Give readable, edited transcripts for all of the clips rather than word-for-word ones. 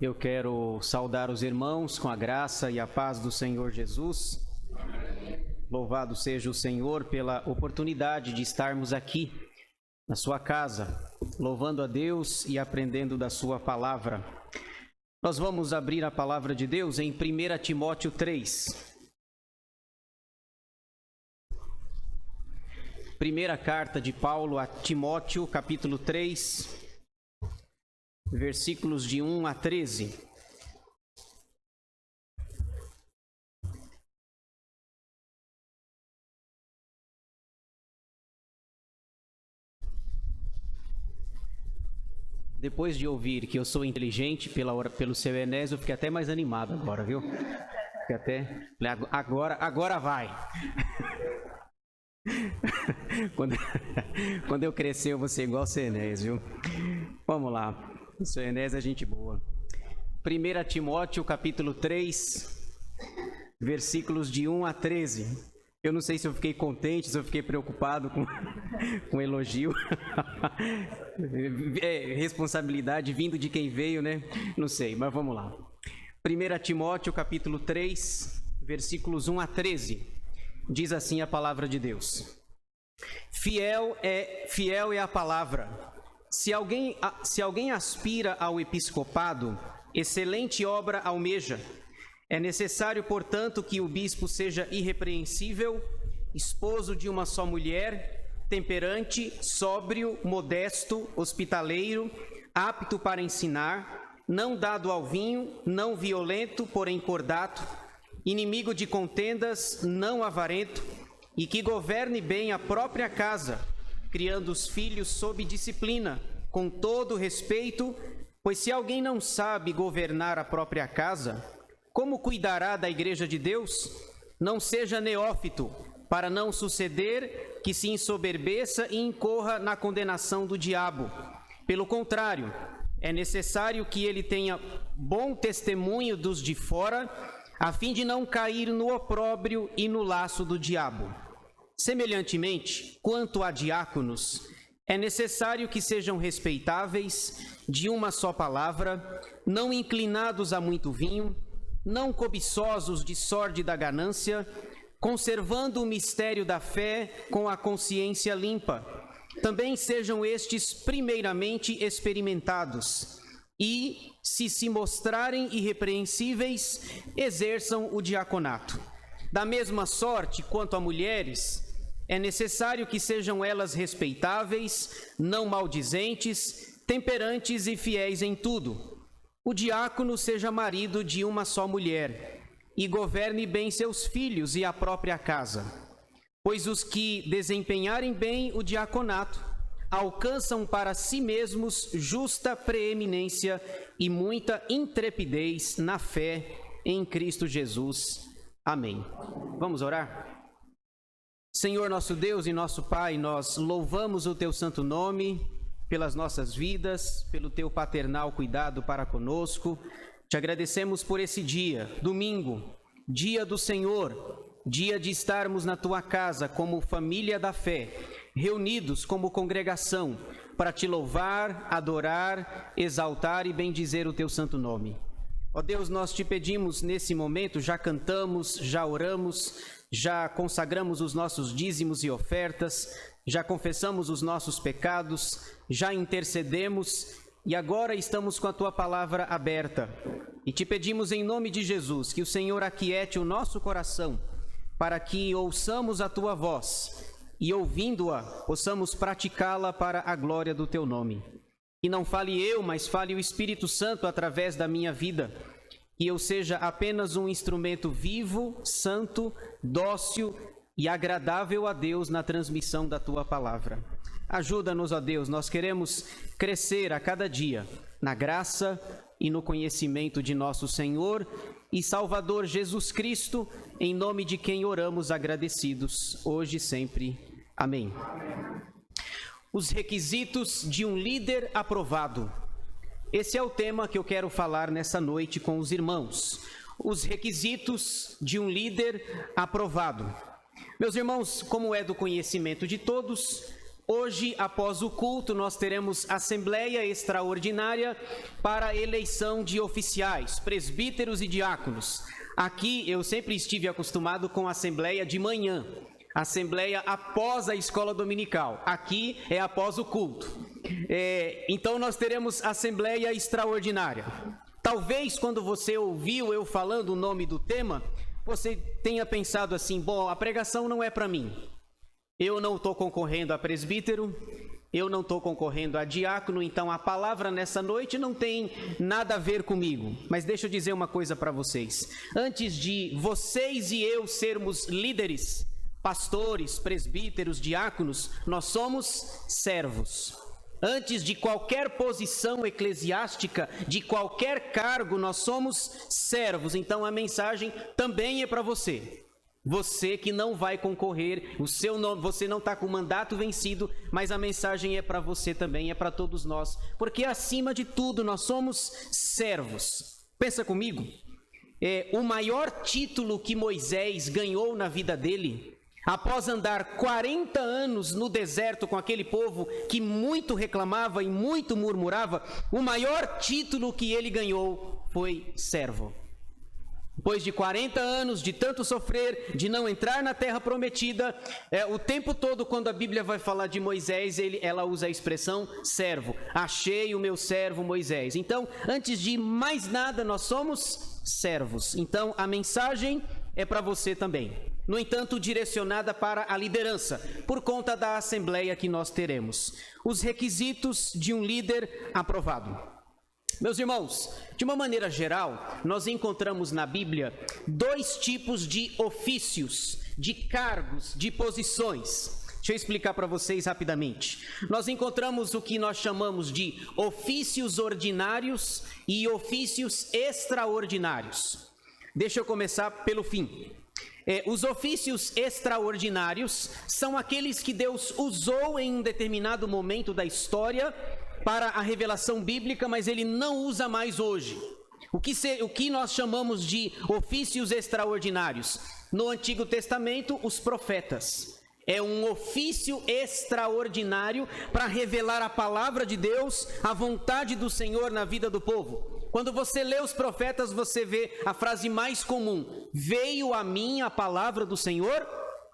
Eu quero saudar os irmãos com a graça e a paz do Senhor Jesus. Louvado seja o Senhor pela oportunidade de estarmos aqui na sua casa, louvando a Deus e aprendendo da sua palavra. Nós vamos abrir a palavra de Deus em 1 Timóteo 3. Primeira carta de Paulo a Timóteo, capítulo 3, versículos de 1 a 13. Depois de ouvir que eu sou inteligente pelo seu Enésio, eu fiquei até mais animado agora, viu? Fiquei até... Agora vai! Quando eu crescer, eu vou ser igual o seu Enésio, viu? Vamos lá. O seu Enésio é gente boa. 1 Timóteo, capítulo 3, versículos de 1 a 13. Eu não sei se eu fiquei contente, se eu fiquei preocupado com elogio. Responsabilidade vindo de quem veio, né? Não sei, mas vamos lá. 1 Timóteo, capítulo 3, versículos 1 a 13. Diz assim a palavra de Deus. Fiel é a palavra. Se alguém aspira ao episcopado, excelente obra almeja. É necessário, portanto, que o bispo seja irrepreensível, esposo de uma só mulher, temperante, sóbrio, modesto, hospitaleiro, apto para ensinar, não dado ao vinho, não violento, porém cordato, inimigo de contendas, não avarento, e que governe bem a própria casa, criando os filhos sob disciplina, com todo respeito, pois se alguém não sabe governar a própria casa, como cuidará da igreja de Deus? Não seja neófito, para não suceder que se ensoberbeça e incorra na condenação do diabo. Pelo contrário, é necessário que ele tenha bom testemunho dos de fora, a fim de não cair no opróbrio e no laço do diabo. Semelhantemente, quanto a diáconos, é necessário que sejam respeitáveis, de uma só palavra, não inclinados a muito vinho, não cobiçosos de sórdida ganância, conservando o mistério da fé com a consciência limpa. Também sejam estes primeiramente experimentados e, se mostrarem irrepreensíveis, exerçam o diaconato. Da mesma sorte, quanto a mulheres, é necessário que sejam elas respeitáveis, não maldizentes, temperantes e fiéis em tudo. O diácono seja marido de uma só mulher e governe bem seus filhos e a própria casa. Pois os que desempenharem bem o diaconato alcançam para si mesmos justa preeminência e muita intrepidez na fé em Cristo Jesus. Amém. Vamos orar? Senhor nosso Deus e nosso Pai, nós louvamos o Teu santo nome pelas nossas vidas, pelo Teu paternal cuidado para conosco. Te agradecemos por esse dia, domingo, dia do Senhor, dia de estarmos na Tua casa como família da fé, reunidos como congregação, para Te louvar, adorar, exaltar e bendizer o Teu santo nome. Ó Deus, nós Te pedimos nesse momento, já cantamos, já oramos, já consagramos os nossos dízimos e ofertas, já confessamos os nossos pecados, já intercedemos e agora estamos com a Tua palavra aberta. E Te pedimos em nome de Jesus que o Senhor aquiete o nosso coração para que ouçamos a Tua voz e, ouvindo-a, possamos praticá-la para a glória do Teu nome. Que não fale eu, mas fale o Espírito Santo através da minha vida. Que eu seja apenas um instrumento vivo, santo, dócil e agradável a Deus na transmissão da Tua palavra. Ajuda-nos, ó Deus, nós queremos crescer a cada dia na graça e no conhecimento de nosso Senhor e Salvador Jesus Cristo, em nome de quem oramos agradecidos, hoje e sempre. Amém. Os requisitos de um líder aprovado. Esse é o tema que eu quero falar nessa noite com os irmãos. Os requisitos de um líder aprovado. Meus irmãos, como é do conhecimento de todos, Hoje, após o culto, nós teremos assembleia extraordinária para a eleição de oficiais, presbíteros e diáconos. Aqui eu sempre estive acostumado com a assembleia de manhã, assembleia após a escola dominical. Aqui é após o culto. Então nós teremos assembleia extraordinária. Talvez quando você ouviu eu falando o nome do tema, você tenha pensado assim, bom, a pregação não é para mim. Eu não estou concorrendo a presbítero, eu não estou concorrendo a diácono, então a palavra nessa noite não tem nada a ver comigo. Mas deixa eu dizer uma coisa para vocês. Antes de vocês e eu sermos líderes, pastores, presbíteros, diáconos, nós somos servos. Antes de qualquer posição eclesiástica, de qualquer cargo, nós somos servos. Então a mensagem também é para você. Você que não vai concorrer, o seu nome, você não está com o mandato vencido, mas a mensagem é para você também, é para todos nós, porque acima de tudo nós somos servos. Pensa comigo, o maior título que Moisés ganhou na vida dele, após andar 40 anos no deserto com aquele povo que muito reclamava e muito murmurava, o maior título que ele ganhou foi servo. Depois de 40 anos, de tanto sofrer, de não entrar na terra prometida, o tempo todo quando a Bíblia vai falar de Moisés, ela usa a expressão servo. Achei o meu servo Moisés. Então, antes de mais nada, nós somos servos. Então, a mensagem é para você também. No entanto, direcionada para a liderança, por conta da assembleia que nós teremos. Os requisitos de um líder aprovado. Meus irmãos, de uma maneira geral, nós encontramos na Bíblia 2 tipos de ofícios, de cargos, de posições. Deixa eu explicar para vocês rapidamente. Nós encontramos o que nós chamamos de ofícios ordinários e ofícios extraordinários. Deixa eu começar pelo fim. Os ofícios extraordinários são aqueles que Deus usou em um determinado momento da história para a revelação bíblica, mas ele não usa mais hoje. O que nós chamamos de ofícios extraordinários? No Antigo Testamento, os profetas. É um ofício extraordinário para revelar a palavra de Deus, a vontade do Senhor na vida do povo. Quando você lê os profetas, você vê a frase mais comum: veio a mim a palavra do Senhor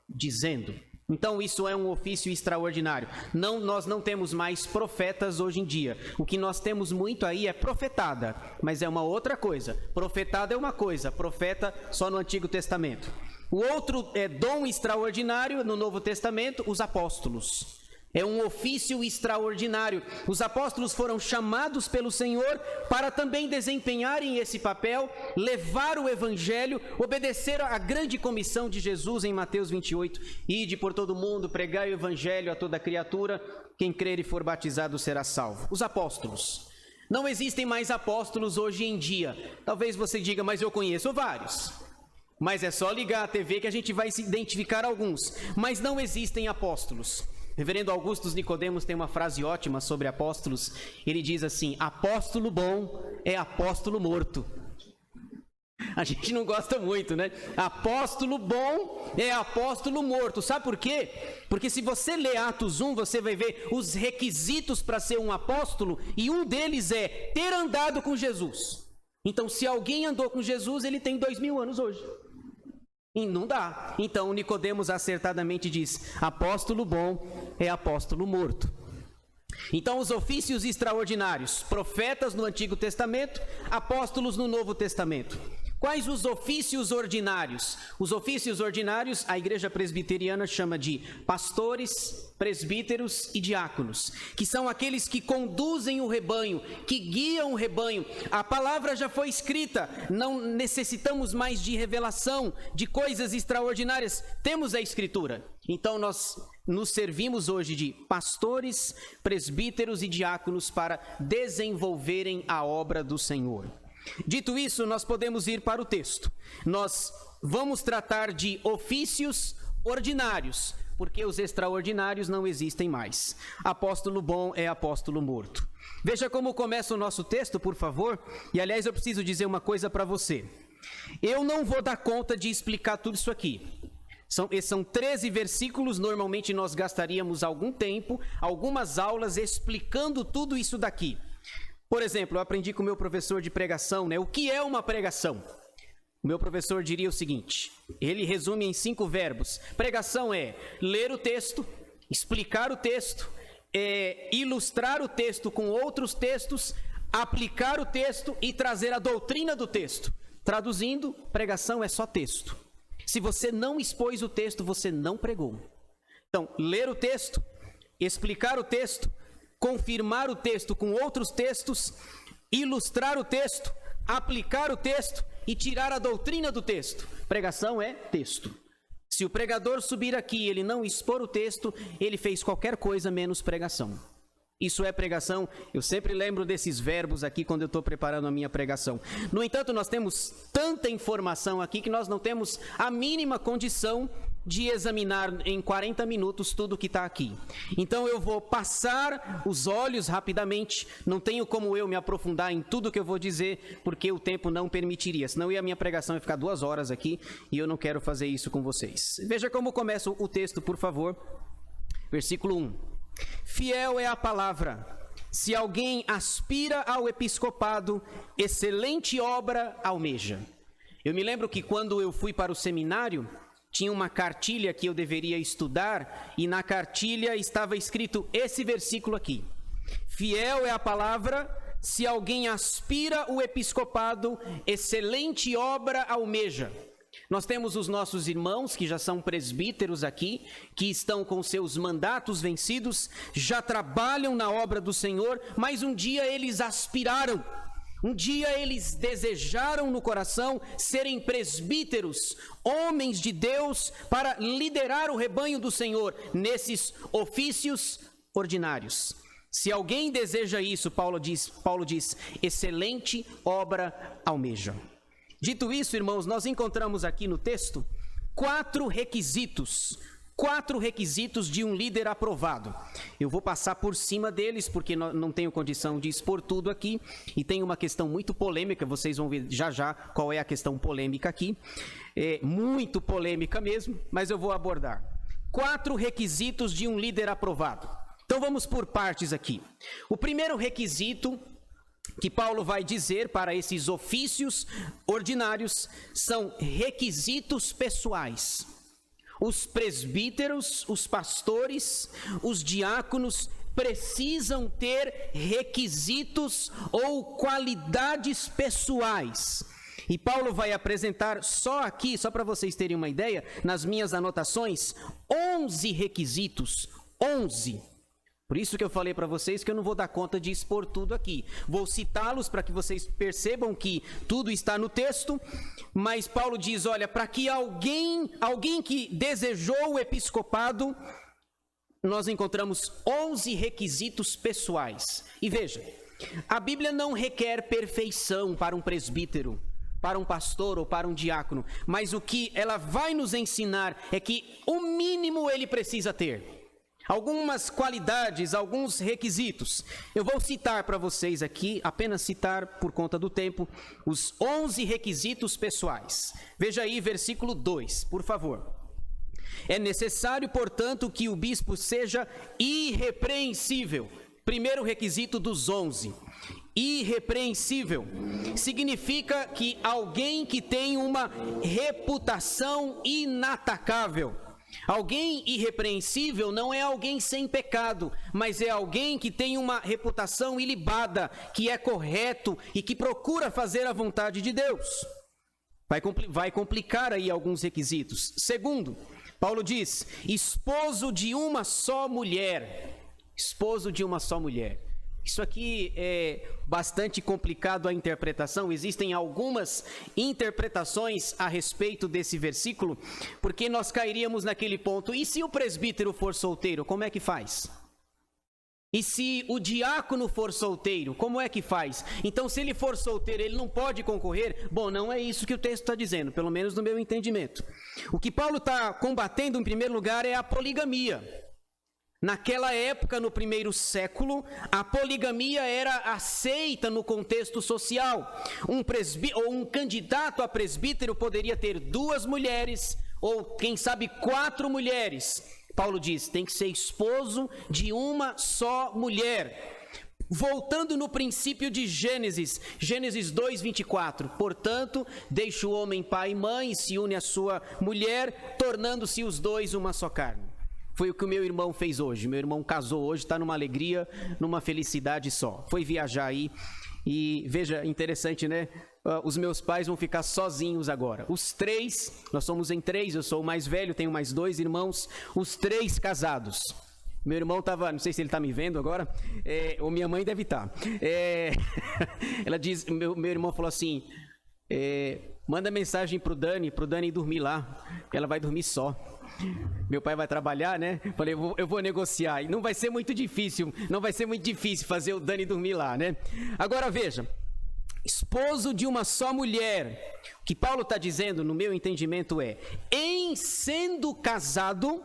dizendo. Então isso é um ofício extraordinário. Nós não temos mais profetas hoje em dia. O que nós temos muito aí é profetada, mas é uma outra coisa. Profetada é uma coisa, profeta só no Antigo Testamento. O outro dom extraordinário no Novo Testamento, os apóstolos. É um ofício extraordinário. Os apóstolos foram chamados pelo Senhor para também desempenharem esse papel, levar o evangelho, obedecer à grande comissão de Jesus em Mateus 28. Ide por todo mundo, pregai o evangelho a toda criatura, quem crer e for batizado será salvo. Os apóstolos. Não existem mais apóstolos hoje em dia. Talvez você diga, mas eu conheço vários. Mas é só ligar a TV que a gente vai se identificar alguns. Mas não existem apóstolos. Reverendo Augustus Nicodemos tem uma frase ótima sobre apóstolos. Ele diz assim: apóstolo bom é apóstolo morto. A gente não gosta muito, né? Apóstolo bom é apóstolo morto. Sabe por quê? Porque se você ler Atos 1, você vai ver os requisitos para ser um apóstolo, e um deles é ter andado com Jesus. Então, se alguém andou com Jesus, ele tem 2000 anos hoje. E não dá. Então, Nicodemos acertadamente diz: apóstolo bom é apóstolo morto. Então, os ofícios extraordinários: profetas no Antigo Testamento, apóstolos no Novo Testamento. Quais os ofícios ordinários? Os ofícios ordinários, a igreja presbiteriana chama de pastores, presbíteros e diáconos, que são aqueles que conduzem o rebanho, que guiam o rebanho. A palavra já foi escrita, não necessitamos mais de revelação, de coisas extraordinárias, temos a escritura. Então nós nos servimos hoje de pastores, presbíteros e diáconos para desenvolverem a obra do Senhor. Dito isso, nós podemos ir para o texto. Nós vamos tratar de ofícios ordinários, porque os extraordinários não existem mais. Apóstolo bom é apóstolo morto. Veja como começa o nosso texto, por favor. E, aliás, eu preciso dizer uma coisa para você. Eu não vou dar conta de explicar tudo isso aqui. São 13 versículos, normalmente nós gastaríamos algum tempo, algumas aulas explicando tudo isso daqui. Por exemplo, eu aprendi com o meu professor de pregação, né? O que é uma pregação? O meu professor diria o seguinte, ele resume em 5 verbos. Pregação é ler o texto, explicar o texto, ilustrar o texto com outros textos, aplicar o texto e trazer a doutrina do texto. Traduzindo, pregação é só texto. Se você não expôs o texto, você não pregou. Então, ler o texto, explicar o texto, confirmar o texto com outros textos, ilustrar o texto, aplicar o texto e tirar a doutrina do texto. Pregação é texto. Se o pregador subir aqui e ele não expor o texto, ele fez qualquer coisa menos pregação. Isso é pregação. Eu sempre lembro desses verbos aqui quando eu estou preparando a minha pregação. No entanto, nós temos tanta informação aqui que nós não temos a mínima condição de examinar em 40 minutos tudo que está aqui. Então eu vou passar os olhos rapidamente, não tenho como eu me aprofundar em tudo que eu vou dizer, porque o tempo não permitiria, senão a minha pregação ia ficar 2 horas aqui, e eu não quero fazer isso com vocês. Veja como começa o texto, por favor. Versículo 1. Fiel é a palavra. Se alguém aspira ao episcopado, excelente obra almeja. Eu me lembro que quando eu fui para o seminário, tinha uma cartilha que eu deveria estudar, e na cartilha estava escrito esse versículo aqui. Fiel é a palavra, se alguém aspira o episcopado, excelente obra almeja. Nós temos os nossos irmãos que já são presbíteros aqui, que estão com seus mandatos vencidos, já trabalham na obra do Senhor, mas um dia eles aspiraram, um dia eles desejaram no coração serem presbíteros, homens de Deus, para liderar o rebanho do Senhor nesses ofícios ordinários. Se alguém deseja isso, Paulo diz, excelente obra almeja. Dito isso, irmãos, nós encontramos aqui no texto 4 requisitos de um líder aprovado. Eu vou passar por cima deles, porque não tenho condição de expor tudo aqui, e tem uma questão muito polêmica, vocês vão ver já qual é a questão polêmica aqui, muito polêmica mesmo, mas eu vou abordar. 4 requisitos de um líder aprovado. Então vamos por partes aqui. O primeiro requisito que Paulo vai dizer para esses ofícios ordinários são requisitos pessoais. Os presbíteros, os pastores, os diáconos precisam ter requisitos ou qualidades pessoais. E Paulo vai apresentar só aqui, só para vocês terem uma ideia, nas minhas anotações, 11 requisitos, 11. Por isso que eu falei para vocês que eu não vou dar conta de expor tudo aqui. Vou citá-los para que vocês percebam que tudo está no texto, mas Paulo diz, olha, para que alguém que desejou o episcopado, nós encontramos 11 requisitos pessoais. E veja, a Bíblia não requer perfeição para um presbítero, para um pastor ou para um diácono, mas o que ela vai nos ensinar é que o mínimo ele precisa ter. Algumas qualidades, alguns requisitos. Eu vou citar para vocês aqui, apenas citar por conta do tempo, os 11 requisitos pessoais. Veja aí versículo 2, por favor. É necessário, portanto, que o bispo seja irrepreensível. Primeiro requisito dos 11. Irrepreensível. Significa que alguém que tem uma reputação inatacável. Alguém irrepreensível não é alguém sem pecado, mas é alguém que tem uma reputação ilibada, que é correto e que procura fazer a vontade de Deus. Vai complicar aí alguns requisitos. Segundo, Paulo diz, esposo de uma só mulher. Esposo de uma só mulher. Isso aqui é bastante complicado a interpretação, existem algumas interpretações a respeito desse versículo, porque nós cairíamos naquele ponto, e se o presbítero for solteiro, como é que faz? E se o diácono for solteiro, como é que faz? Então, se ele for solteiro, ele não pode concorrer? Bom, não é isso que o texto está dizendo, pelo menos no meu entendimento. O que Paulo está combatendo, em primeiro lugar, é a poligamia. Naquela época, no primeiro século, a poligamia era aceita no contexto social. Um candidato a presbítero poderia ter 2 mulheres, ou quem sabe 4 mulheres. Paulo diz, tem que ser esposo de uma só mulher. Voltando no princípio de Gênesis 2:24, portanto, deixa o homem pai e mãe e se une à sua mulher, tornando-se os dois uma só carne. Foi o que o meu irmão fez hoje. Meu irmão casou hoje, está numa alegria, numa felicidade só. Foi viajar aí e veja, interessante, né? Os meus pais vão ficar sozinhos agora. Os 3, nós somos em 3, eu sou o mais velho, tenho mais 2 irmãos, os 3 casados. Meu irmão estava, não sei se ele está me vendo agora, ou minha mãe deve estar. Ela diz, meu irmão falou assim, manda mensagem pro Dani dormir lá, porque ela vai dormir só. Meu pai vai trabalhar, né? Falei, eu vou negociar. E não vai ser muito difícil fazer o Dani dormir lá, né? Agora veja, esposo de uma só mulher. O que Paulo está dizendo, no meu entendimento, em sendo casado,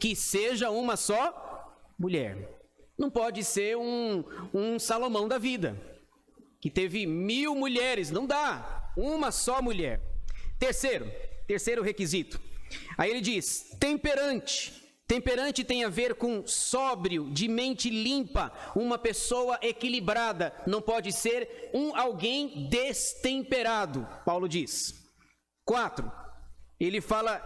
que seja uma só mulher. Não pode ser um Salomão da vida, que teve 1000 mulheres, não dá, uma só mulher. Terceiro requisito, aí ele diz, temperante. Temperante tem a ver com sóbrio, de mente limpa, uma pessoa equilibrada, não pode ser alguém destemperado, Paulo diz. 4, ele fala,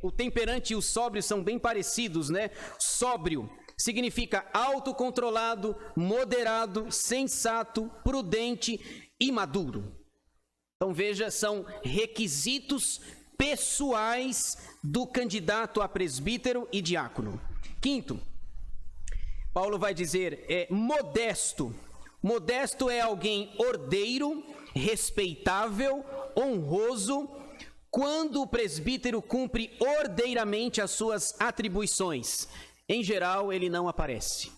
o temperante e o sóbrio são bem parecidos, né? Sóbrio significa autocontrolado, moderado, sensato, prudente e maduro. Então veja, são requisitos pessoais do candidato a presbítero e diácono. 5, Paulo vai dizer, modesto. Modesto é alguém ordeiro, respeitável, honroso, quando o presbítero cumpre ordeiramente as suas atribuições. Em geral, ele não aparece.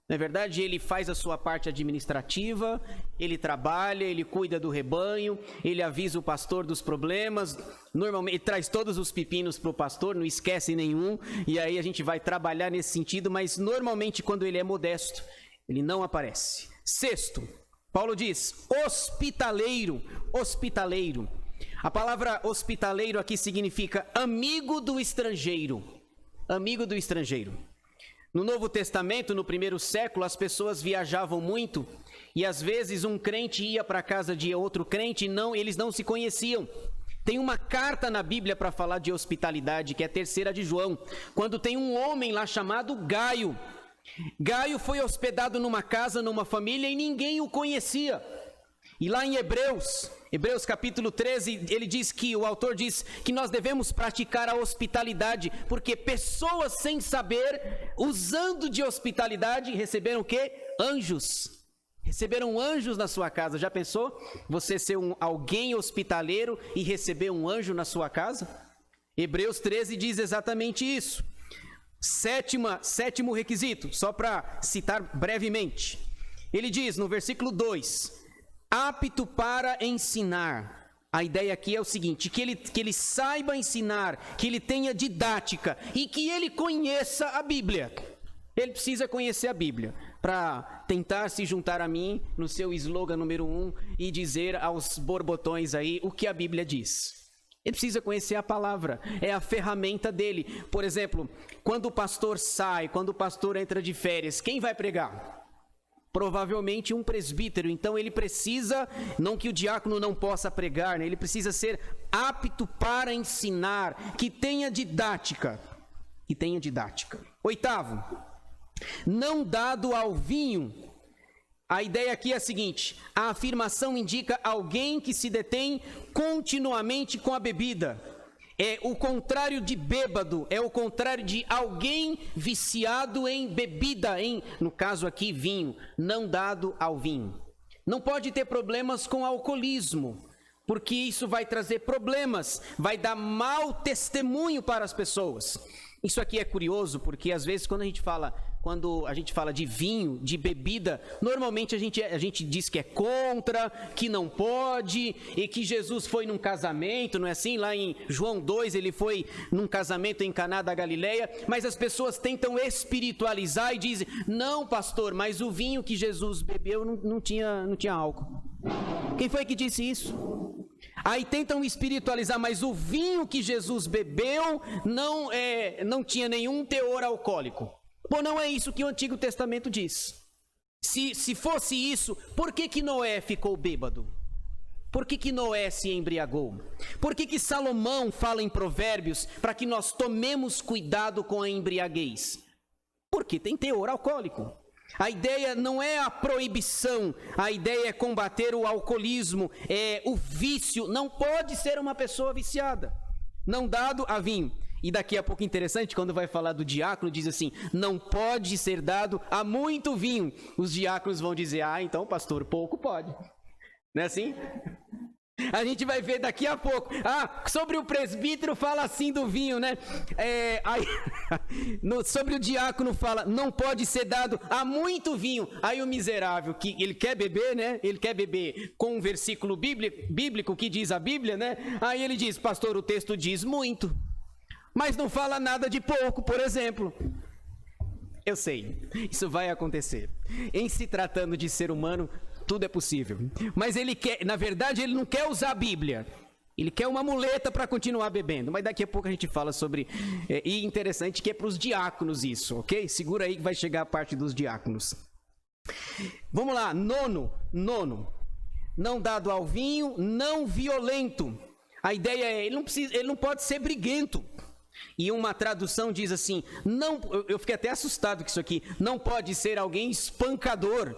Na verdade, ele faz a sua parte administrativa, ele trabalha, ele cuida do rebanho, ele avisa o pastor dos problemas, normalmente ele traz todos os pepinos para o pastor, não esquece nenhum, e aí a gente vai trabalhar nesse sentido, mas normalmente quando ele é modesto, ele não aparece. 6, Paulo diz, hospitaleiro. A palavra hospitaleiro aqui significa amigo do estrangeiro. Amigo do estrangeiro. No Novo Testamento, no primeiro século, as pessoas viajavam muito e às vezes um crente ia para a casa de outro crente e eles não se conheciam. Tem uma carta na Bíblia para falar de hospitalidade, que é a 3ª de João, quando tem um homem lá chamado Gaio. Gaio foi hospedado numa casa, numa família e ninguém o conhecia. E lá em Hebreus capítulo 13, o autor diz que nós devemos praticar a hospitalidade, porque pessoas sem saber, usando de hospitalidade, receberam o quê? Anjos. Receberam anjos na sua casa. Já pensou? Você ser alguém hospitaleiro e receber um anjo na sua casa? Hebreus 13 diz exatamente isso. 7º requisito, só para citar brevemente. Ele diz no versículo 2, apto para ensinar. A ideia aqui é o seguinte, que ele saiba ensinar, que ele tenha didática e que ele conheça a Bíblia. Ele precisa conhecer a Bíblia para tentar se juntar a mim no seu slogan número 1 e dizer aos borbotões aí o que a Bíblia diz. Ele precisa conhecer a palavra, é a ferramenta dele. Por exemplo, quando o pastor sai, quando o pastor entra de férias, quem vai pregar? Provavelmente um presbítero. Então ele precisa, não que o diácono não possa pregar, né? Ele precisa ser apto para ensinar, que tenha didática. 8, não dado ao vinho. A ideia aqui é a seguinte, a afirmação indica alguém que se detém continuamente com a bebida. É o contrário de bêbado, é o contrário de alguém viciado em bebida, no caso aqui, vinho, não dado ao vinho. Não pode ter problemas com alcoolismo, porque isso vai trazer problemas, vai dar mau testemunho para as pessoas. Isso aqui é curioso, porque às vezes quando a gente fala de vinho, de bebida, normalmente a gente diz que é contra, que não pode, e que Jesus foi num casamento, não é assim? Lá em João 2, ele foi num casamento em Caná da Galileia, mas as pessoas tentam espiritualizar e dizem, não pastor, mas o vinho que Jesus bebeu não tinha álcool. Quem foi que disse isso? Aí tentam espiritualizar, mas o vinho que Jesus bebeu não tinha nenhum teor alcoólico. Bom, não é isso que o Antigo Testamento diz. Se fosse isso, por que Noé ficou bêbado? Por que Noé se embriagou? Por que Salomão fala em Provérbios para que nós tomemos cuidado com a embriaguez? Porque tem teor alcoólico. A ideia não é a proibição, a ideia é combater o alcoolismo, o vício. Não pode ser uma pessoa viciada, não dado a vinho. E daqui a pouco, interessante, quando vai falar do diácono, diz assim, não pode ser dado a muito vinho. Os diáconos vão dizer, então pastor, pouco pode. Não é assim? A gente vai ver daqui a pouco. Sobre o presbítero fala assim do vinho, né? Sobre o diácono fala, não pode ser dado a muito vinho. Aí o miserável, que ele quer beber, né? Ele quer beber com um versículo bíblico que diz a Bíblia, né? Aí ele diz, pastor, o texto diz muito, mas não fala nada de pouco, por exemplo. Eu sei, isso vai acontecer. Em se tratando de ser humano, tudo é possível. Mas ele quer, na verdade, ele não quer usar a Bíblia. Ele quer uma muleta para continuar bebendo. Mas daqui a pouco a gente fala sobre... E interessante que é para os diáconos isso, ok? Segura aí que vai chegar a parte dos diáconos. Vamos lá, nono. Não dado ao vinho, não violento. A ideia é, ele não pode ser briguento. E uma tradução diz assim, eu fiquei até assustado com isso aqui, não pode ser alguém espancador.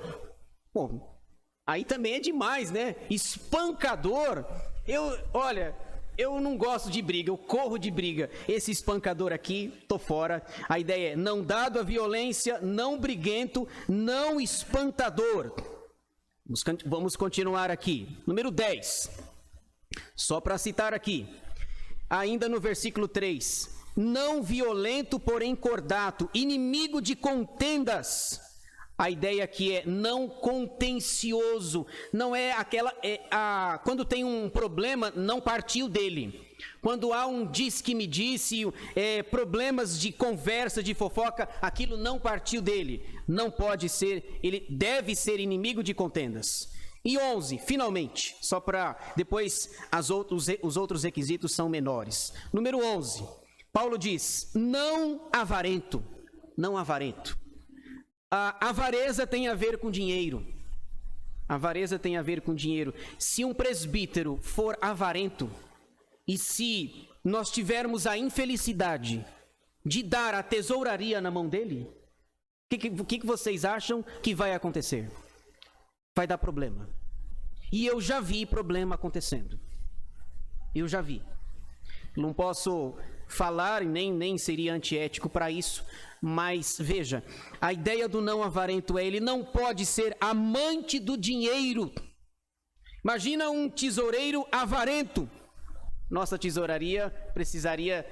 Bom, aí também é demais, né? Espancador. Eu não gosto de briga, eu corro de briga. Esse espancador aqui, tô fora. A ideia é não dado à violência, não briguento, não espantador. Vamos continuar aqui. Número 10. Só para citar aqui. Ainda no versículo 3. Não violento, porém cordato, inimigo de contendas. A ideia aqui é não contencioso, não é quando tem um problema, não partiu dele. Quando há um diz-que-me disse, problemas de conversa, de fofoca, aquilo não partiu dele. Não pode ser, ele deve ser inimigo de contendas. E 11, finalmente, só para depois os outros requisitos são menores. Número 11, Paulo diz, não avarento. A avareza tem a ver com dinheiro. Se um presbítero for avarento, e se nós tivermos a infelicidade de dar a tesouraria na mão dele, o que vocês acham que vai acontecer? Vai dar problema. E eu já vi problema acontecendo. Não posso falar, nem seria antiético para isso, mas veja, a ideia do não avarento ele não pode ser amante do dinheiro. Imagina um tesoureiro avarento. Nossa tesouraria precisaria,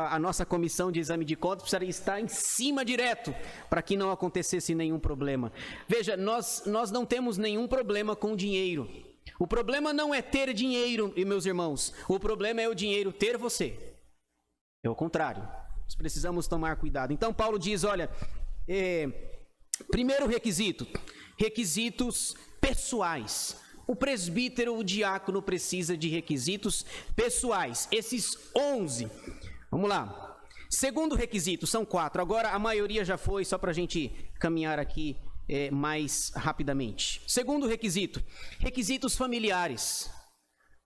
a nossa comissão de exame de contas precisaria estar em cima direto, para que não acontecesse nenhum problema. Veja, nós não temos nenhum problema com o dinheiro. O problema não é ter dinheiro, meus irmãos. O problema é o dinheiro ter você. É o contrário. Nós precisamos tomar cuidado. Então, Paulo diz, olha, primeiro requisito, requisitos pessoais. O presbítero, o diácono precisa de requisitos pessoais. Esses 11. Vamos lá. Segundo requisito, são 4. Agora, a maioria já foi, só para a gente caminhar aqui mais rapidamente. Segundo requisito, requisitos familiares.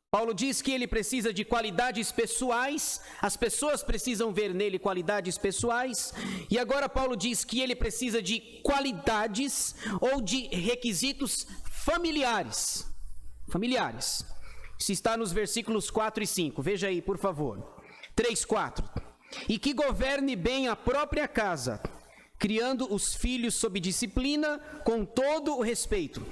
Paulo diz que ele precisa de qualidades pessoais, as pessoas precisam ver nele qualidades pessoais, e agora Paulo diz que ele precisa de qualidades ou de requisitos familiares. Isso está nos versículos 4 e 5, veja aí, por favor. 3, 4. E que governe bem a própria casa, criando os filhos sob disciplina, com todo o respeito.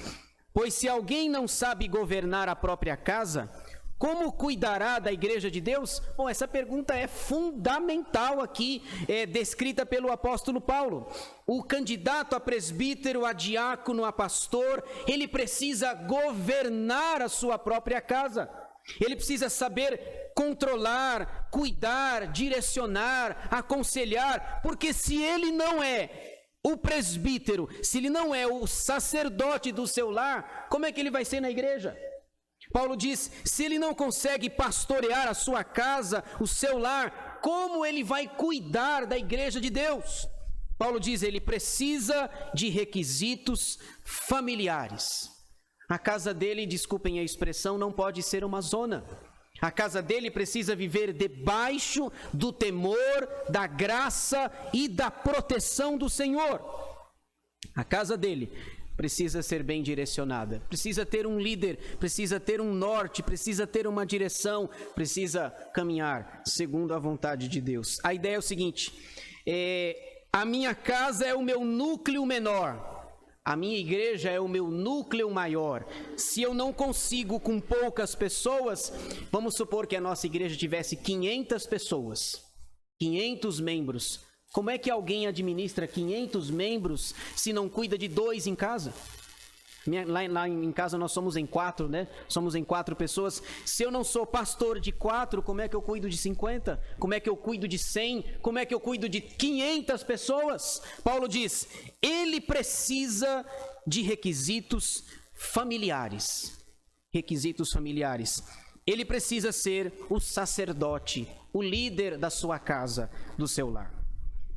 Pois se alguém não sabe governar a própria casa, como cuidará da igreja de Deus? Bom, essa pergunta é fundamental aqui, descrita pelo apóstolo Paulo. O candidato a presbítero, a diácono, a pastor, ele precisa governar a sua própria casa. Ele precisa saber controlar, cuidar, direcionar, aconselhar, porque se ele não é o presbítero, se ele não é o sacerdote do seu lar, como é que ele vai ser na igreja? Paulo diz, se ele não consegue pastorear a sua casa, o seu lar, como ele vai cuidar da igreja de Deus? Paulo diz, ele precisa de requisitos familiares. A casa dele, desculpem a expressão, não pode ser uma zona. A casa dele precisa viver debaixo do temor, da graça e da proteção do Senhor. A casa dele precisa ser bem direcionada, precisa ter um líder, precisa ter um norte, precisa ter uma direção, precisa caminhar segundo a vontade de Deus. A ideia é o seguinte, a minha casa é o meu núcleo menor, a minha igreja é o meu núcleo maior. Se eu não consigo com poucas pessoas, vamos supor que a nossa igreja tivesse 500 pessoas, 500 membros. Como é que alguém administra 500 membros se não cuida de 2 em casa? Lá em casa nós somos em 4, né? Somos em 4 pessoas. Se eu não sou pastor de 4, como é que eu cuido de 50? Como é que eu cuido de 100? Como é que eu cuido de 500 pessoas? Paulo diz, ele precisa de requisitos familiares. Requisitos familiares. Ele precisa ser o sacerdote, o líder da sua casa, do seu lar.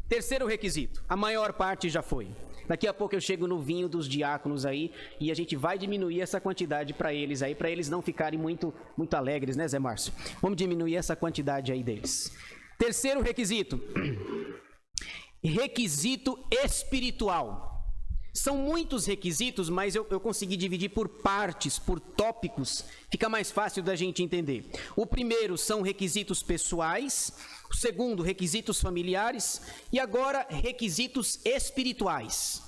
Terceiro requisito, a maior parte já foi. Daqui a pouco eu chego no vinho dos diáconos aí e a gente vai diminuir essa quantidade para eles aí, para eles não ficarem muito alegres, né, Zé Márcio? Vamos diminuir essa quantidade aí deles. Terceiro requisito, requisito espiritual. São muitos requisitos, mas eu consegui dividir por partes, por tópicos, fica mais fácil da gente entender. O primeiro são requisitos pessoais, o segundo, requisitos familiares, e agora requisitos espirituais.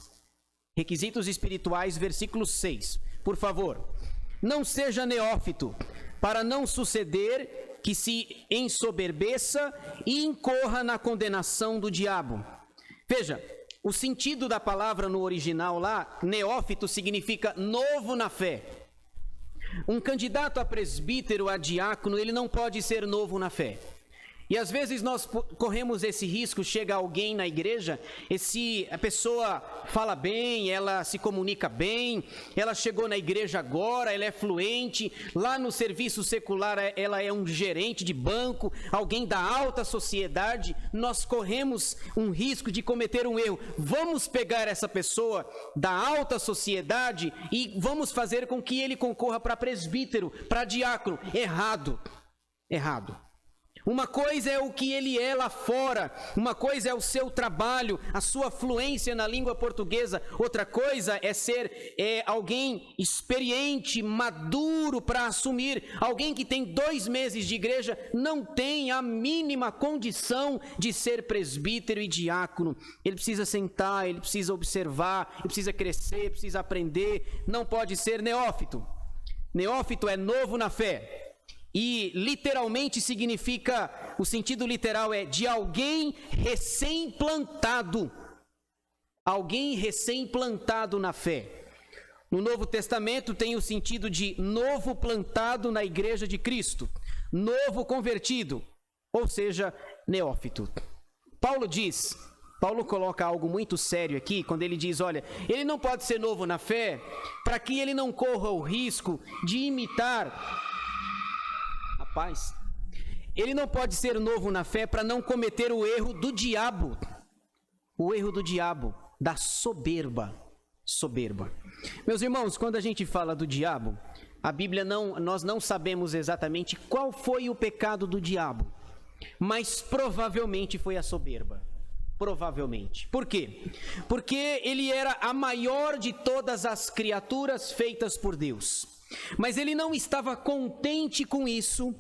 Requisitos espirituais, versículo 6, por favor. Não seja neófito, para não suceder que se ensoberbeça e incorra na condenação do diabo. Veja, o sentido da palavra no original lá, neófito, significa novo na fé. Um candidato a presbítero, a diácono, ele não pode ser novo na fé. E às vezes nós corremos esse risco, chega alguém na igreja, a pessoa fala bem, ela se comunica bem, ela chegou na igreja agora, ela é fluente, lá no serviço secular ela é um gerente de banco, alguém da alta sociedade, nós corremos um risco de cometer um erro. Vamos pegar essa pessoa da alta sociedade e vamos fazer com que ele concorra para presbítero, para diácono. Errado. Uma coisa é o que ele é lá fora, uma coisa é o seu trabalho, a sua fluência na língua portuguesa, outra coisa é ser alguém experiente, maduro para assumir. Alguém que tem 2 meses de igreja não tem a mínima condição de ser presbítero e diácono. Ele precisa sentar, ele precisa observar, ele precisa crescer, precisa aprender, não pode ser neófito. Neófito é novo na fé. E literalmente significa, o sentido literal é de alguém recém-plantado. Alguém recém-plantado na fé. No Novo Testamento tem o sentido de novo plantado na igreja de Cristo. Novo convertido, ou seja, neófito. Paulo coloca algo muito sério aqui, quando ele diz, olha, ele não pode ser novo na fé, para que ele não corra o risco de imitar... Ele não pode ser novo na fé para não cometer o erro do diabo. O erro do diabo, da soberba. Meus irmãos, quando a gente fala do diabo, a Bíblia nós não sabemos exatamente qual foi o pecado do diabo, mas provavelmente foi a soberba. Provavelmente. Por quê? Porque ele era a maior de todas as criaturas feitas por Deus. Mas ele não estava contente com isso,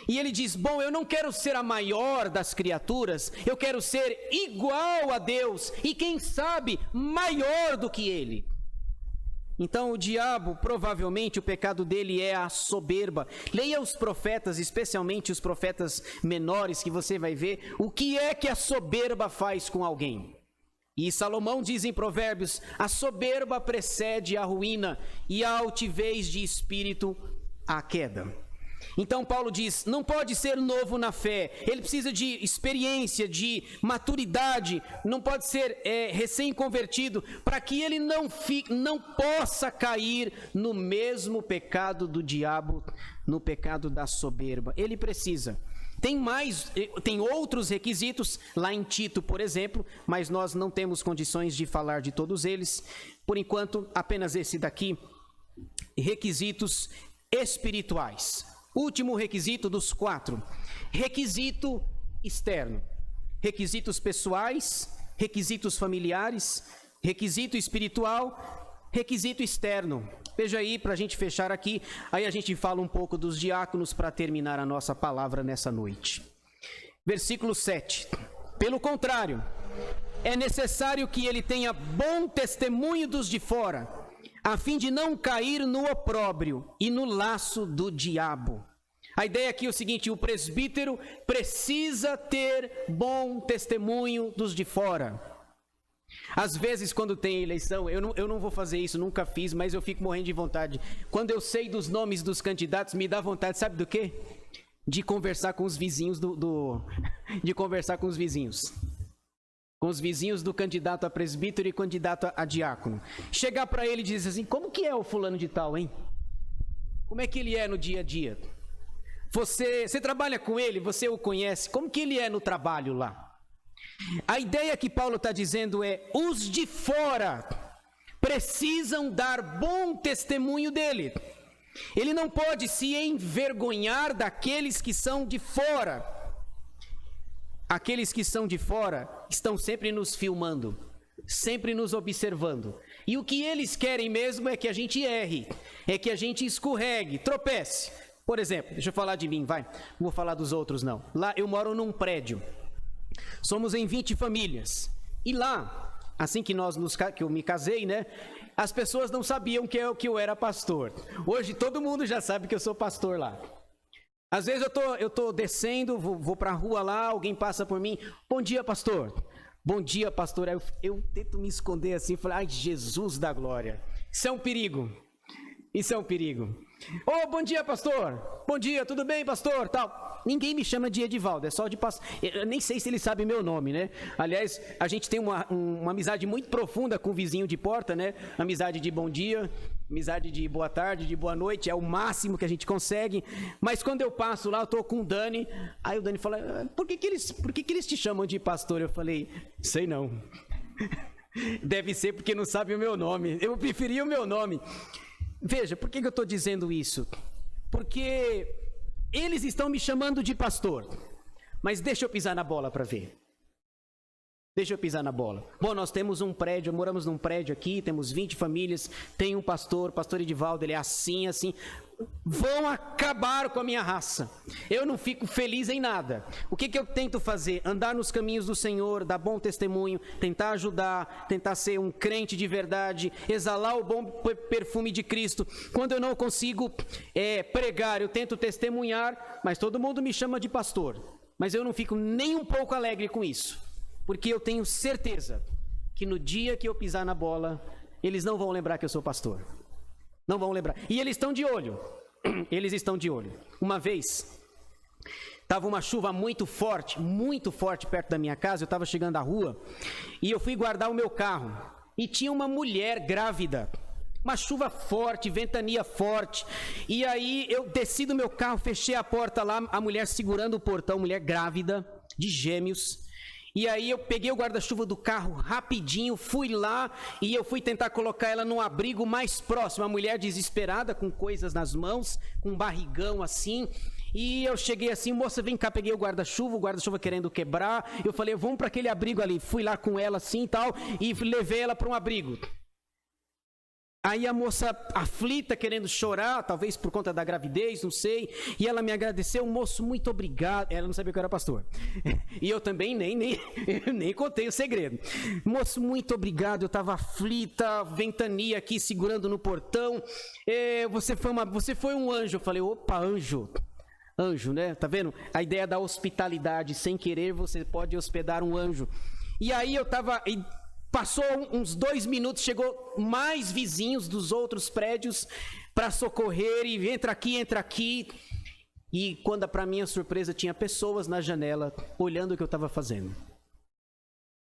e ele diz, bom, eu não quero ser a maior das criaturas, eu quero ser igual a Deus, e quem sabe, maior do que ele. Então o diabo, provavelmente o pecado dele é a soberba. Leia os profetas, especialmente os profetas menores, que você vai ver o que é que a soberba faz com alguém. E Salomão diz em Provérbios, a soberba precede a ruína e a altivez de espírito a queda. Então Paulo diz, não pode ser novo na fé, ele precisa de experiência, de maturidade, não pode ser recém-convertido, para que ele não possa cair no mesmo pecado do diabo, no pecado da soberba. Ele precisa. Tem outros requisitos, lá em Tito, por exemplo, mas nós não temos condições de falar de todos eles. Por enquanto, apenas esse daqui, requisitos espirituais. Último requisito dos 4, requisito externo. Requisitos pessoais, requisitos familiares, requisito espiritual, requisito externo. Veja aí, para a gente fechar aqui, aí a gente fala um pouco dos diáconos para terminar a nossa palavra nessa noite. Versículo 7. Pelo contrário, é necessário que ele tenha bom testemunho dos de fora, a fim de não cair no opróbrio e no laço do diabo. A ideia aqui é o seguinte, o presbítero precisa ter bom testemunho dos de fora. Às vezes, quando tem eleição, eu não vou fazer isso, nunca fiz, mas eu fico morrendo de vontade. Quando eu sei dos nomes dos candidatos, me dá vontade, sabe do quê? De conversar com os vizinhos de conversar com os vizinhos. Com os vizinhos do candidato a presbítero e candidato a diácono. Chegar para ele e dizer assim, como que é o fulano de tal, hein? Como é que ele é no dia a dia? Você trabalha com ele, você o conhece, como que ele é no trabalho lá? A ideia que Paulo está dizendo é, os de fora precisam dar bom testemunho dele. Ele não pode se envergonhar daqueles que são de fora. Aqueles que são de fora estão sempre nos filmando, sempre nos observando. E o que eles querem mesmo é que a gente erre, é que a gente escorregue, tropece. Por exemplo, deixa eu falar de mim, vai. Não vou falar dos outros, não. Lá eu moro num prédio. Somos em 20 famílias. E lá, assim que eu me casei, né? As pessoas não sabiam que eu era pastor. Hoje todo mundo já sabe que eu sou pastor lá. Às vezes eu tô descendo, vou para a rua lá, alguém passa por mim. Bom dia, pastor. Bom dia, pastor. Aí eu tento me esconder assim, falar, ai, Jesus da glória. Isso é um perigo. Isso é um perigo. Ô, bom dia, pastor. Bom dia, tudo bem, pastor? Tal. Ninguém me chama de Edivaldo, é só de pastor. Eu nem sei se ele sabe meu nome, né? Aliás, a gente tem uma amizade muito profunda com o vizinho de porta, né? Amizade de bom dia, amizade de boa tarde, de boa noite, é o máximo que a gente consegue. Mas quando eu passo lá, eu tô com o Dani, aí o Dani fala, por que eles te chamam de pastor? Eu falei, sei não. Deve ser porque não sabe o meu nome. Eu preferia o meu nome. Veja, por que eu estou dizendo isso? Porque eles estão me chamando de pastor, mas deixa eu pisar na bola para ver. Deixa eu pisar na bola. Bom, nós temos um prédio, moramos num prédio aqui, temos 20 famílias, tem um pastor, pastor Edivaldo, ele é assim, assim. Vão acabar com a minha raça. Eu não fico feliz em nada. O que eu tento fazer? Andar nos caminhos do Senhor, dar bom testemunho, tentar ajudar, tentar ser um crente de verdade, exalar o bom perfume de Cristo. Quando eu não consigo pregar, eu tento testemunhar, mas todo mundo me chama de pastor. Mas eu não fico nem um pouco alegre com isso, porque eu tenho certeza que no dia que eu pisar na bola, eles não vão lembrar que eu sou pastor. Não vão lembrar. E eles estão de olho. Eles estão de olho. Uma vez, estava uma chuva muito forte perto da minha casa. Eu estava chegando à rua e eu fui guardar o meu carro. E tinha uma mulher grávida. Uma chuva forte, ventania forte. E aí eu desci do meu carro, fechei a porta lá, a mulher segurando o portão, mulher grávida, de gêmeos. E aí eu peguei o guarda-chuva do carro rapidinho, fui lá e eu fui tentar colocar ela num abrigo mais próximo. A mulher desesperada, com coisas nas mãos, com um barrigão assim. E eu cheguei assim, moça, vem cá, peguei o guarda-chuva querendo quebrar. Eu falei, vamos para aquele abrigo ali. Fui lá com ela assim e tal e levei ela para um abrigo. Aí a moça aflita, querendo chorar, talvez por conta da gravidez, não sei. E ela me agradeceu, moço, muito obrigado. Ela não sabia que eu era pastor. E eu também nem contei o segredo. Moço, muito obrigado, eu estava aflita, ventania aqui, segurando no portão. Você foi um anjo. Eu falei, opa, anjo. Anjo, né? Tá vendo? A ideia da hospitalidade, sem querer você pode hospedar um anjo. E aí eu estava... Passou uns 2 minutos, chegou mais vizinhos dos outros prédios para socorrer e entra aqui. E quando, para minha surpresa, tinha pessoas na janela olhando o que eu estava fazendo.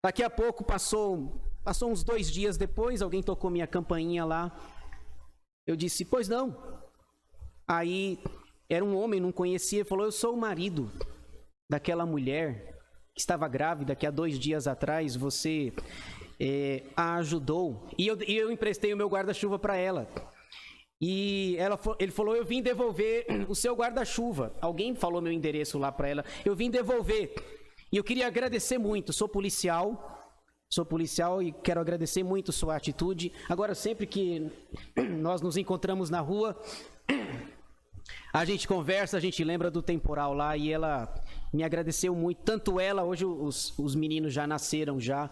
Daqui a pouco, passou uns 2 dias depois, alguém tocou minha campainha lá. Eu disse, pois não. Aí, era um homem, não conhecia, falou, eu sou o marido daquela mulher que estava grávida, que há 2 dias atrás você a ajudou. E eu emprestei o meu guarda-chuva para ela. E ele falou, eu vim devolver o seu guarda-chuva. Alguém falou meu endereço lá para ela. Eu vim devolver. E eu queria agradecer muito. Sou policial e quero agradecer muito sua atitude. Agora, sempre que nós nos encontramos na rua, a gente conversa, a gente lembra do temporal lá. E ela me agradeceu muito. Tanto ela, hoje os meninos já nasceram já.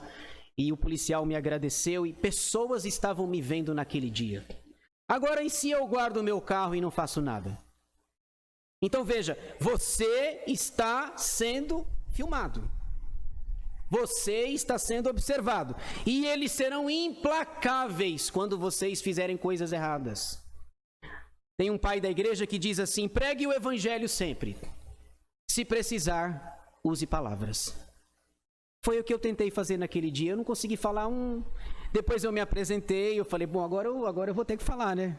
E o policial me agradeceu. E pessoas estavam me vendo naquele dia. Agora, e se eu guardo o meu carro e não faço nada? Então veja, você está sendo filmado. Você está sendo observado. E eles serão implacáveis quando vocês fizerem coisas erradas. Tem um pai da igreja que diz assim, pregue o evangelho sempre. Se precisar, use palavras. Foi o que eu tentei fazer naquele dia. Eu não consegui falar Depois eu me apresentei, eu falei, bom, agora eu vou ter que falar, né?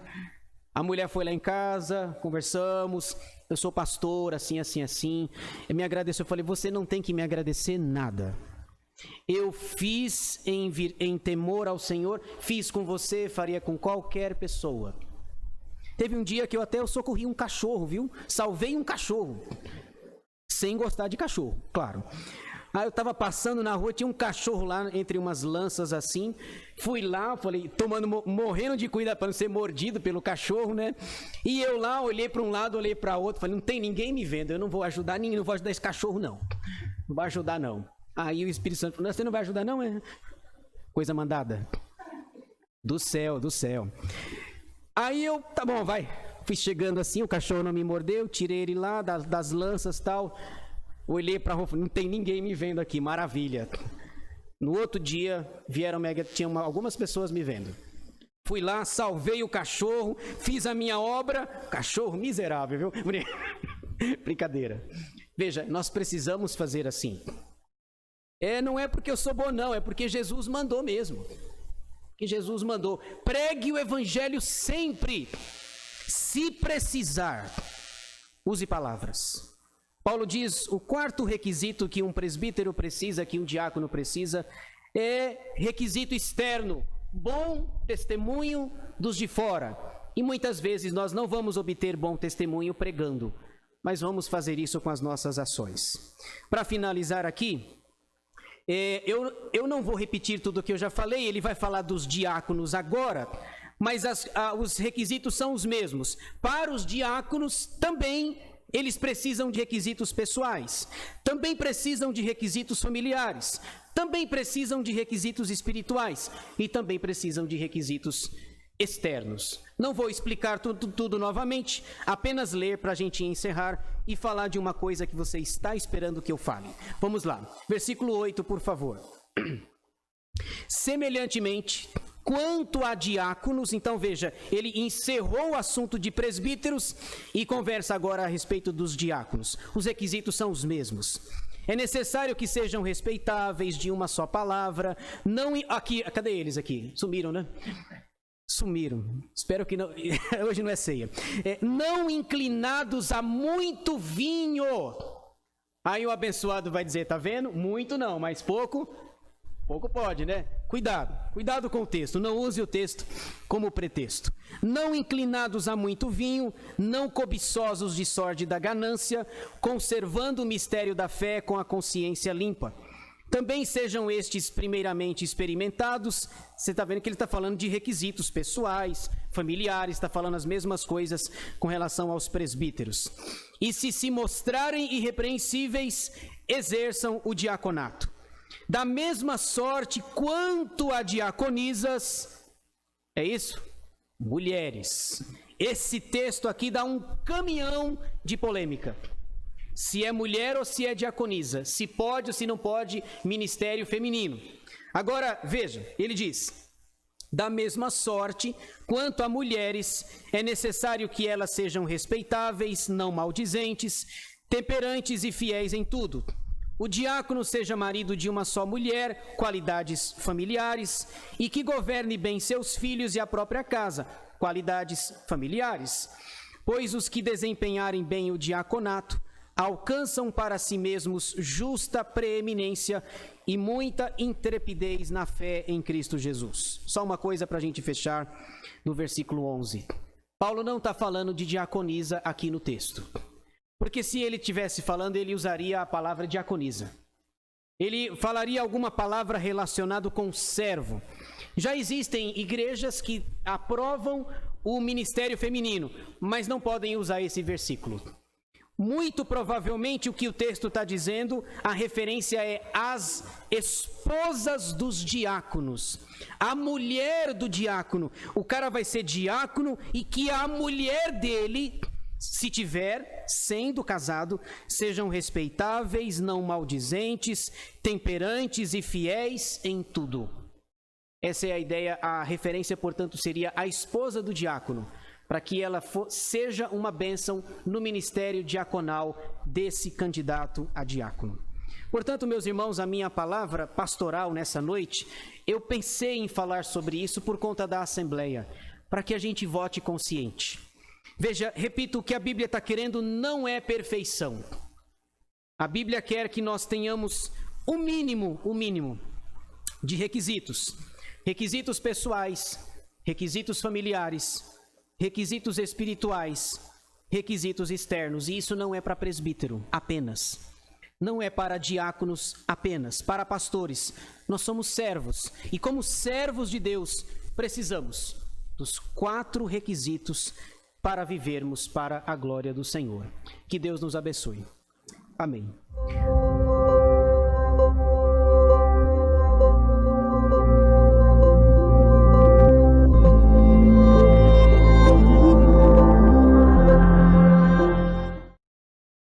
A mulher foi lá em casa, conversamos, eu sou pastor, assim. Ele me agradeceu, eu falei, você não tem que me agradecer nada. Eu fiz em temor ao Senhor, fiz com você, faria com qualquer pessoa. Teve um dia que eu socorri um cachorro, viu? Salvei um cachorro. Sem gostar de cachorro, claro. Aí eu estava passando na rua, tinha um cachorro lá entre umas lanças assim. Fui lá, falei, morrendo de cuidado para não ser mordido pelo cachorro, né? E eu lá, olhei para um lado, olhei para outro, falei, não tem ninguém me vendo, eu não vou ajudar ninguém, não vou ajudar esse cachorro não. Não vai ajudar não. Aí o Espírito Santo falou, você não vai ajudar não, é? Coisa mandada. Do céu. Aí eu, tá bom, vai. Fui chegando assim, o cachorro não me mordeu, tirei ele lá das lanças e tal. Olhei para a rua, não tem ninguém me vendo aqui, maravilha. No outro dia, tinha algumas pessoas me vendo. Fui lá, salvei o cachorro, fiz a minha obra. Cachorro miserável, viu? Brincadeira. Veja, nós precisamos fazer assim. Não é porque eu sou bom, não, é porque Jesus mandou mesmo. Que Jesus mandou. Pregue o evangelho sempre. Se precisar, use palavras. Paulo diz, o 4º requisito que um presbítero precisa, que um diácono precisa, é requisito externo, bom testemunho dos de fora. E muitas vezes nós não vamos obter bom testemunho pregando, mas vamos fazer isso com as nossas ações. Para finalizar aqui, eu não vou repetir tudo o que eu já falei, ele vai falar dos diáconos agora, mas os requisitos são os mesmos. Para os diáconos também, eles precisam de requisitos pessoais, também precisam de requisitos familiares, também precisam de requisitos espirituais e também precisam de requisitos externos. Não vou explicar tudo novamente, apenas ler para a gente encerrar e falar de uma coisa que você está esperando que eu fale. Vamos lá, versículo 8, por favor. Semelhantemente, quanto a diáconos, então veja, ele encerrou o assunto de presbíteros e conversa agora a respeito dos diáconos. Os requisitos são os mesmos. É necessário que sejam respeitáveis, de uma só palavra, não... Cadê eles aqui? Sumiram, né? Sumiram. Espero que não... Hoje não é ceia. Não inclinados a muito vinho. Aí o abençoado vai dizer, tá vendo? Muito não, mas pouco pode, né? Cuidado com o texto, não use o texto como pretexto. Não inclinados a muito vinho, não cobiçosos de sórdida ganância, conservando o mistério da fé com a consciência limpa. Também sejam estes primeiramente experimentados. Você está vendo que ele está falando de requisitos pessoais, familiares, está falando as mesmas coisas com relação aos presbíteros. E se mostrarem irrepreensíveis, exerçam o diaconato. Da mesma sorte quanto a diaconisas, é isso? Mulheres. Esse texto aqui dá um caminhão de polêmica. Se é mulher ou se é diaconisa, se pode ou se não pode ministério feminino. Agora, veja, ele diz, Da mesma sorte, quanto a mulheres, é necessário que elas sejam respeitáveis, não maldizentes, temperantes e fiéis em tudo. O diácono seja marido de uma só mulher, qualidades familiares, e que governe bem seus filhos e a própria casa, qualidades familiares. Pois os que desempenharem bem o diaconato alcançam para si mesmos justa preeminência e muita intrepidez na fé em Cristo Jesus. Só uma coisa para a gente fechar no versículo 11. Paulo não está falando de diaconisa aqui no texto. Porque se ele estivesse falando, ele usaria a palavra diaconisa. Ele falaria alguma palavra relacionada com servo. Já existem igrejas que aprovam o ministério feminino, mas não podem usar esse versículo. Muito provavelmente o que o texto está dizendo, a referência é as esposas dos diáconos. A mulher do diácono. O cara vai ser diácono e que a mulher dele, se tiver sendo casado, sejam respeitáveis, não maldizentes, temperantes e fiéis em tudo. Essa é a ideia, a referência, portanto, seria a esposa do diácono, para que ela seja uma bênção no ministério diaconal desse candidato a diácono. Portanto, meus irmãos, a minha palavra pastoral nessa noite, eu pensei em falar sobre isso por conta da Assembleia, para que a gente vote consciente. Veja, repito, o que a Bíblia está querendo não é perfeição. A Bíblia quer que nós tenhamos o mínimo de requisitos. Requisitos pessoais, requisitos familiares, requisitos espirituais, requisitos externos. E isso não é para presbítero apenas. Não é para diáconos apenas, para pastores. Nós somos servos. E como servos de Deus, precisamos dos 4 requisitos para vivermos para a glória do Senhor. Que Deus nos abençoe. Amém.